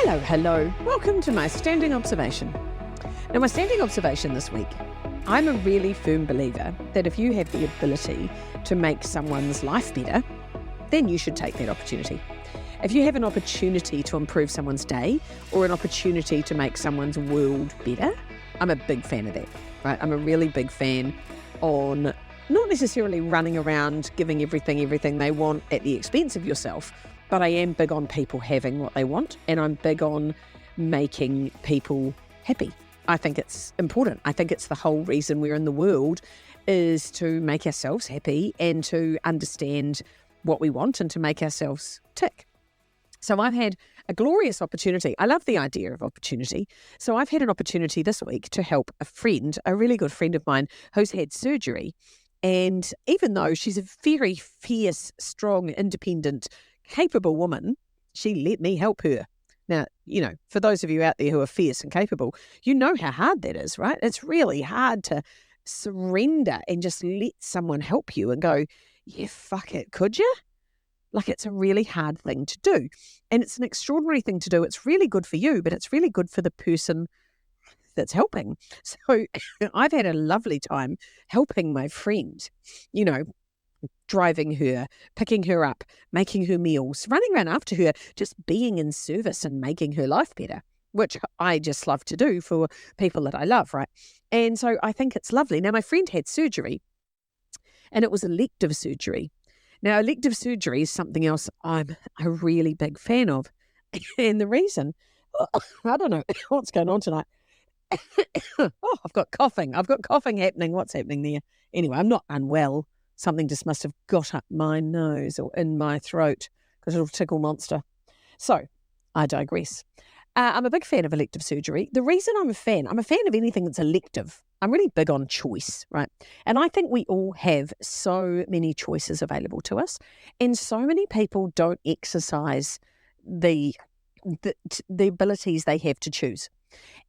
Hello. Welcome to my standing observation. Now, my standing observation this week, I'm a really firm believer that if you have the ability to make someone's life better, then you should take that opportunity. If you have an opportunity to improve someone's day or an opportunity to make someone's world better, I'm a big fan of that, right? I'm a really big fan on not necessarily running around giving everything they want at the expense of yourself, but I am big on people having what they want, and I'm big on making people happy. I think it's important. I think it's the whole reason we're in the world is to make ourselves happy and to understand what we want and to make ourselves tick. So I've had a glorious opportunity. I love the idea of opportunity. So I've had an opportunity this week to help a friend, a really good friend of mine who's had surgery. And even though she's a very fierce, strong, independent, capable woman, she let me help her. Now, for those of you out there who are fierce and capable, you know how hard that is, right? It's really hard to surrender and just let someone help you and go, yeah, fuck it, could you? Like, it's a really hard thing to do. And it's an extraordinary thing to do. It's really good for you, but it's really good for the person that's helping. So I've had a lovely time helping my friend, driving her, picking her up, making her meals, running around after her, just being in service and making her life better, which I just love to do for people that I love, right? And so I think it's lovely. Now, my friend had surgery, and it was elective surgery. Now, elective surgery is something else I'm a really big fan of. And the reason, I don't know what's going on tonight. I've got coughing. I've got coughing happening. What's happening there? Anyway, I'm not unwell. Something just must have got up my nose or in my throat because it'll tickle monster. So I digress. I'm a big fan of elective surgery. The reason I'm a fan of anything that's elective. I'm really big on choice, right? And I think we all have so many choices available to us, and so many people don't exercise the abilities they have to choose.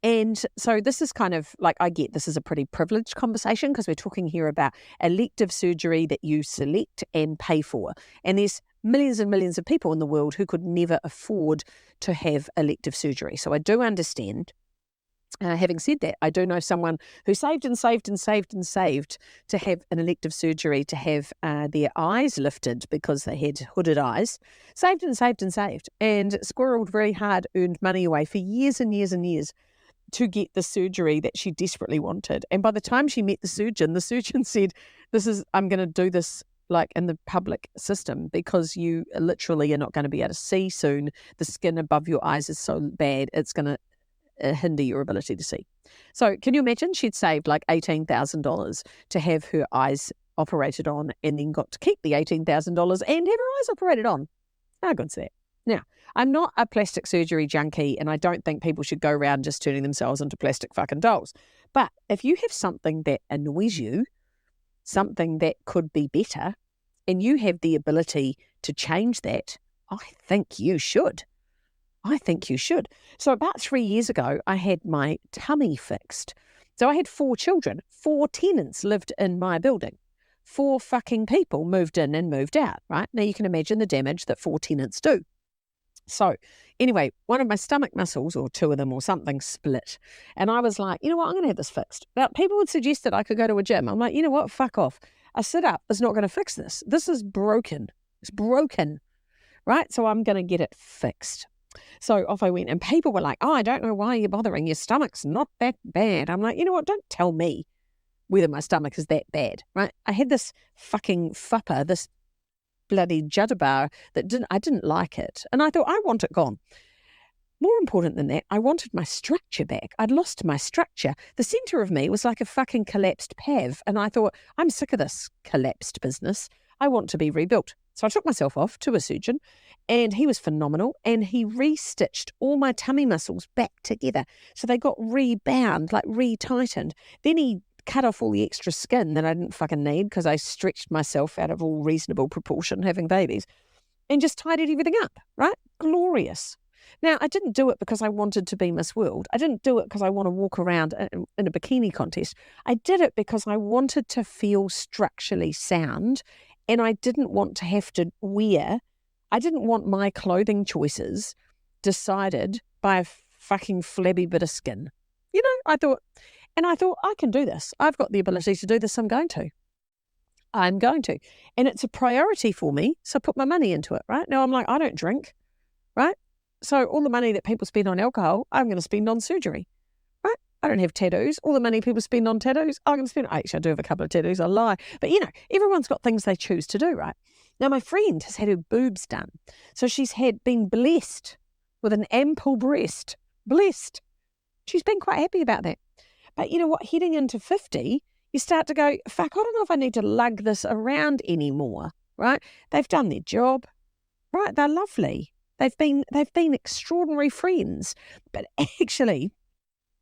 And so this is kind of like, I get this is a pretty privileged conversation because we're talking here about elective surgery that you select and pay for. And there's millions and millions of people in the world who could never afford to have elective surgery. So I do understand. Having said that, I do know someone who saved and saved and saved and saved to have an elective surgery to have their eyes lifted because they had hooded eyes. Saved and saved and saved and squirreled very hard, earned money away for years and years and years to get the surgery that she desperately wanted. And by the time she met the surgeon said, I'm going to do this like in the public system because you literally are not going to be able to see soon. The skin above your eyes is so bad, it's going to hinder your ability to see. So can you imagine she'd saved like $18,000 to have her eyes operated on and then got to keep the $18,000 and have her eyes operated on? How good's that? Now, I'm not a plastic surgery junkie and I don't think people should go around just turning themselves into plastic fucking dolls. But if you have something that annoys you, something that could be better, and you have the ability to change that, I think you should. So about 3 years ago, I had my tummy fixed. So I had 4 children, 4 tenants lived in my building. 4 fucking people moved in and moved out, right? Now you can imagine the damage that 4 tenants do. So anyway, one of my stomach muscles, or 2 of them or something, split. And I was like, you know what, I'm going to have this fixed. Now people would suggest that I could go to a gym. I'm like, you know what, fuck off. A sit-up is not going to fix this. This is broken. It's broken, right? So I'm going to get it fixed. So off I went, and people were like, oh, I don't know why you're bothering. Your stomach's not that bad. I'm like, you know what? Don't tell me whether my stomach is that bad, right? I had this fucking fupper, this bloody judderbar that I didn't like it. And I thought, I want it gone. More important than that, I wanted my structure back. I'd lost my structure. The centre of me was like a fucking collapsed PAV. And I thought, I'm sick of this collapsed business. I want to be rebuilt. So I took myself off to a surgeon, and he was phenomenal, and he re-stitched all my tummy muscles back together. So they got rebound, like re-tightened. Then he cut off all the extra skin that I didn't fucking need because I stretched myself out of all reasonable proportion having babies and just tidied everything up, right? Glorious. Now, I didn't do it because I wanted to be Miss World. I didn't do it because I want to walk around in a bikini contest. I did it because I wanted to feel structurally sound, and I didn't want to have to I didn't want my clothing choices decided by a fucking flabby bit of skin. You know, I thought, I can do this. I've got the ability to do this. I'm going to. And it's a priority for me. So I put my money into it, right? Now I'm like, I don't drink, right? So all the money that people spend on alcohol, I'm going to spend on surgery, right? I don't have tattoos. All the money people spend on tattoos, I'm going to spend. Actually, I do have a couple of tattoos. I lie. But, you know, everyone's got things they choose to do, right? Now, my friend has had her boobs done. So she's been blessed with an ample breast. Blessed. She's been quite happy about that. But you know what? Heading into 50, you start to go, fuck, I don't know if I need to lug this around anymore, right? They've done their job, right? They're lovely. They've been extraordinary friends. But actually,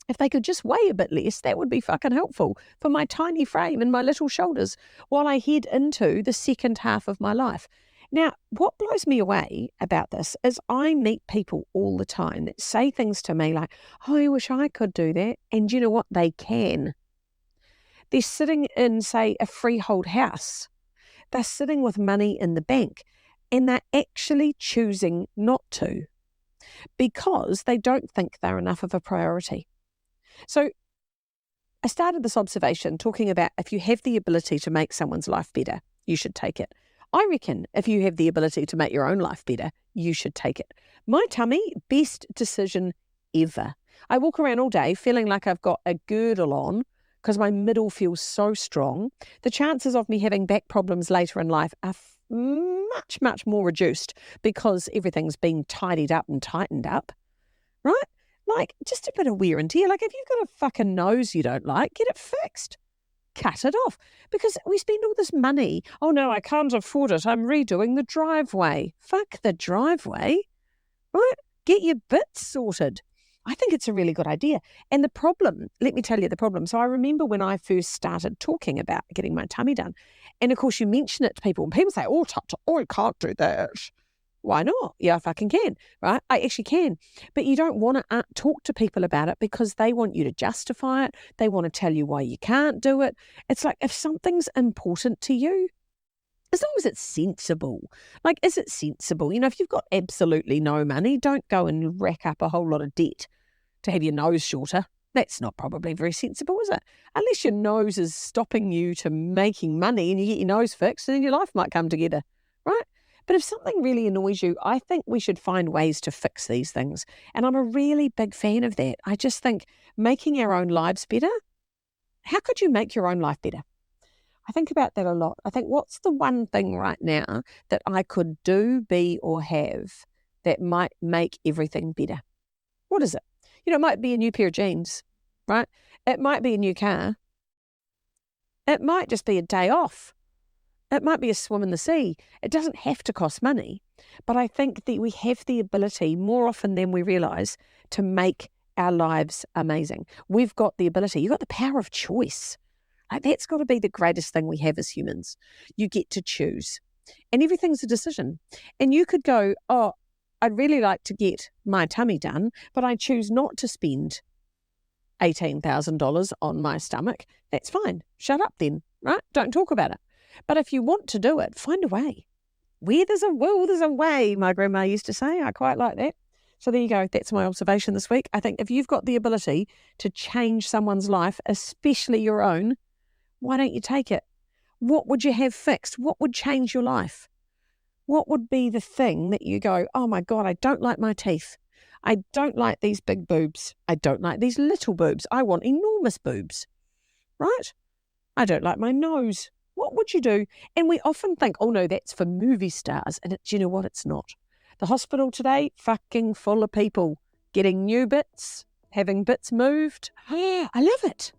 if they could just weigh a bit less, that would be fucking helpful for my tiny frame and my little shoulders while I head into the second half of my life. Now, what blows me away about this is I meet people all the time that say things to me like, oh, I wish I could do that. And you know what? They can. They're sitting in, say, a freehold house. They're sitting with money in the bank. And they're actually choosing not to because they don't think they're enough of a priority. So I started this observation talking about if you have the ability to make someone's life better, you should take it. I reckon if you have the ability to make your own life better, you should take it. My tummy, best decision ever. I walk around all day feeling like I've got a girdle on because my middle feels so strong. The chances of me having back problems later in life are much, much more reduced because everything's been tidied up and tightened up, right? Like just a bit of wear and tear. Like if you've got a fucking nose you don't like, get it fixed. Cut it off because we spend all this money. Oh no, I can't afford it. I'm redoing the driveway. Fuck the driveway, right? Get your bits sorted. I think it's a really good idea. And the problem, let me tell you the problem. So I remember when I first started talking about getting my tummy done. And of course you mention it to people and people say, oh, Tata, I can't do that. Why not? Yeah, I fucking can, right? I actually can. But you don't want to talk to people about it because they want you to justify it. They want to tell you why you can't do it. It's like if something's important to you, as long as it's sensible. Like, is it sensible? You know, if you've got absolutely no money, don't go and rack up a whole lot of debt to have your nose shorter. That's not probably very sensible, is it? Unless your nose is stopping you to making money and you get your nose fixed, then your life might come together, right? But if something really annoys you, I think we should find ways to fix these things. And I'm a really big fan of that. I just think making our own lives better, how could you make your own life better? I think about that a lot. I think, what's the one thing right now that I could do, be, or have that might make everything better? What is it? You know, it might be a new pair of jeans, right? It might be a new car. It might just be a day off. It might be a swim in the sea. It doesn't have to cost money. But I think that we have the ability, more often than we realise, to make our lives amazing. We've got the ability. You've got the power of choice. Like, that's got to be the greatest thing we have as humans. You get to choose. And everything's a decision. And you could go, oh, I'd really like to get my tummy done, but I choose not to spend $18,000 on my stomach. That's fine. Shut up then, right? Don't talk about it. But if you want to do it, find a way. Where there's a will, there's a way, my grandma used to say. I quite like that. So there you go. That's my observation this week. I think if you've got the ability to change someone's life, especially your own, why don't you take it? What would you have fixed? What would change your life? What would be the thing that you go, oh my God, I don't like my teeth. I don't like these big boobs. I don't like these little boobs. I want enormous boobs, right? I don't like my nose. What would you do? And we often think, oh no, that's for movie stars. And you know what? It's not. The hospital today, fucking full of people getting new bits, having bits moved. I love it.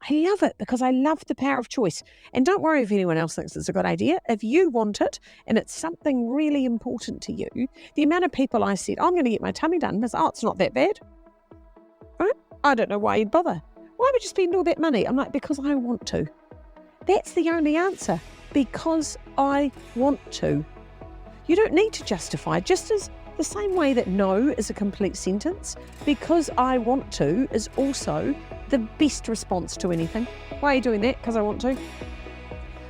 I love it because I love the power of choice. And don't worry if anyone else thinks it's a good idea. If you want it and it's something really important to you, the amount of people I said, I'm going to get my tummy done, because, oh, it's not that bad. Right? I don't know why you'd bother. Why would you spend all that money? I'm like, because I want to. That's the only answer. Because I want to. You don't need to justify, just as the same way that no is a complete sentence, because I want to is also the best response to anything. Why are you doing that? Because I want to.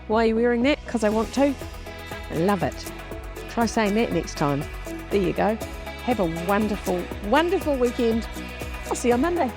Why are you wearing that? Because I want to. I love it. Try saying that next time. There you go. Have a wonderful, wonderful weekend. I'll see you on Monday.